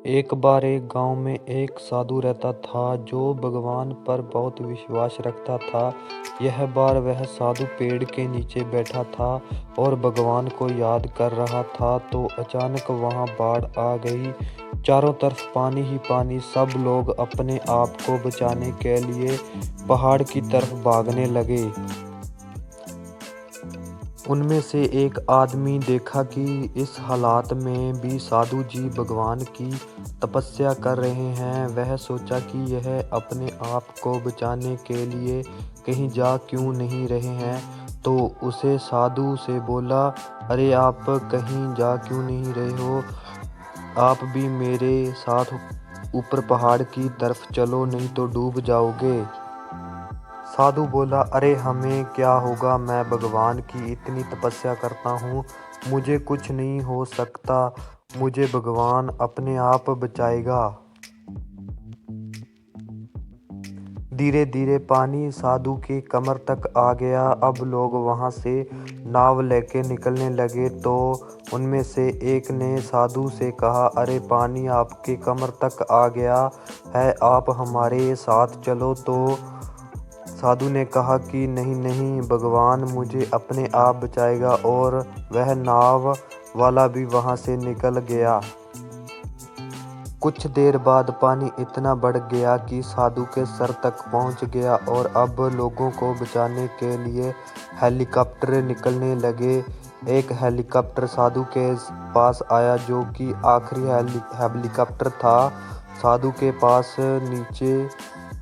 एक बार एक गांव में एक साधु रहता था जो भगवान पर बहुत विश्वास रखता था। यह बार वह साधु पेड़ के नीचे बैठा था और भगवान को याद कर रहा था तो अचानक वहां बाढ़ आ गई। चारों तरफ पानी ही पानी। सब लोग अपने आप को बचाने के लिए पहाड़ की तरफ भागने लगे। उनमें से एक आदमी देखा कि इस हालात में भी साधु जी भगवान की तपस्या कर रहे हैं। वह सोचा कि यह अपने आप को बचाने के लिए कहीं जा क्यों नहीं रहे हैं, तो उसे साधु से बोला, अरे आप कहीं जा क्यों नहीं रहे हो? आप भी मेरे साथ ऊपर पहाड़ की तरफ चलो, नहीं तो डूब जाओगे। साधु बोला, अरे हमें क्या होगा, मैं भगवान की इतनी तपस्या करता हूँ, मुझे कुछ नहीं हो सकता, मुझे भगवान अपने आप बचाएगा। धीरे धीरे पानी साधु के कमर तक आ गया। अब लोग वहां से नाव लेके निकलने लगे तो उनमें से एक ने साधु से कहा, अरे पानी आपके कमर तक आ गया है, आप हमारे साथ चलो। तो साधु ने कहा कि नहीं नहीं, भगवान मुझे अपने आप बचाएगा, और वह नाव वाला भी वहां से निकल गया। कुछ देर बाद पानी इतना बढ़ गया कि साधु के सर तक पहुंच गया और अब लोगों को बचाने के लिए हेलीकॉप्टर निकलने लगे। एक हेलीकॉप्टर साधु के पास आया जो कि आखिरी हेलीकॉप्टर था। साधु के पास नीचे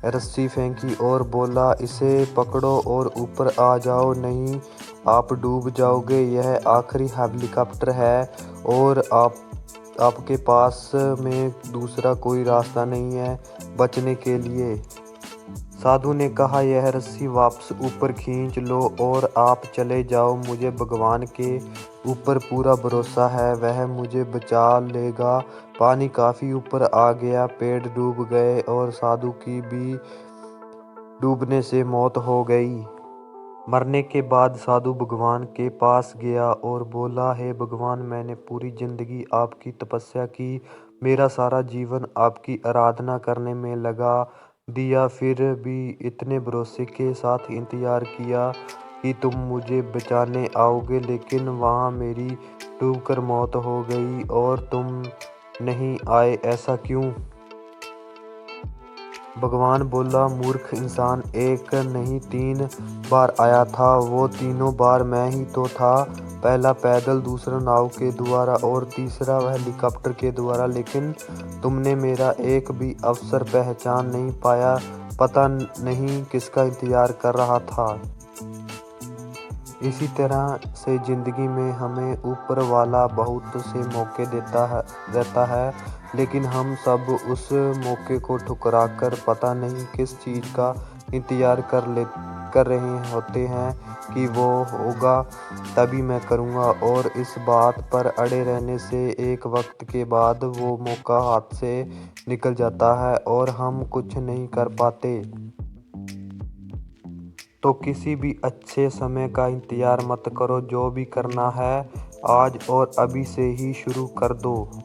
रस्सी फेंकी और बोला, इसे पकड़ो और ऊपर आ जाओ, नहीं आप डूब जाओगे। यह आखिरी हेलीकॉप्टर है और आपके पास में दूसरा कोई रास्ता नहीं है बचने के लिए। साधु ने कहा, यह रस्सी वापस ऊपर खींच लो और आप चले जाओ। मुझे भगवान के ऊपर पूरा भरोसा है, वह मुझे बचा लेगा। पानी काफी ऊपर आ गया, पेड़ डूब गए और साधु की भी डूबने से मौत हो गई। मरने के बाद साधु भगवान के पास गया और बोला, हे भगवान, मैंने पूरी जिंदगी आपकी तपस्या की, मेरा सारा जीवन आपकी आराधना करने में लगा दिया, फिर भी इतने भरोसे के साथ इंतजार किया कि तुम मुझे बचाने आओगे, लेकिन वहाँ मेरी डूबकर मौत हो गई और तुम नहीं आए, ऐसा क्यों? भगवान बोला, मूर्ख इंसान, एक नहीं 3 बार आया था, वो तीनों बार मैं ही तो था। पहला पैदल, दूसरा नाव के द्वारा और तीसरा हेलीकॉप्टर के द्वारा, लेकिन तुमने मेरा एक भी अवसर पहचान नहीं पाया, पता नहीं किसका इंतजार कर रहा था। इसी तरह से जिंदगी में हमें ऊपर वाला बहुत से मौके देता है, लेकिन हम सब उस मौके को ठुकराकर पता नहीं किस चीज़ का इंतजार कर रहे होते हैं कि वो होगा तभी मैं करूँगा, और इस बात पर अड़े रहने से एक वक्त के बाद वो मौका हाथ से निकल जाता है और हम कुछ नहीं कर पाते। तो किसी भी अच्छे समय का इंतजार मत करो, जो भी करना है आज और अभी से ही शुरू कर दो।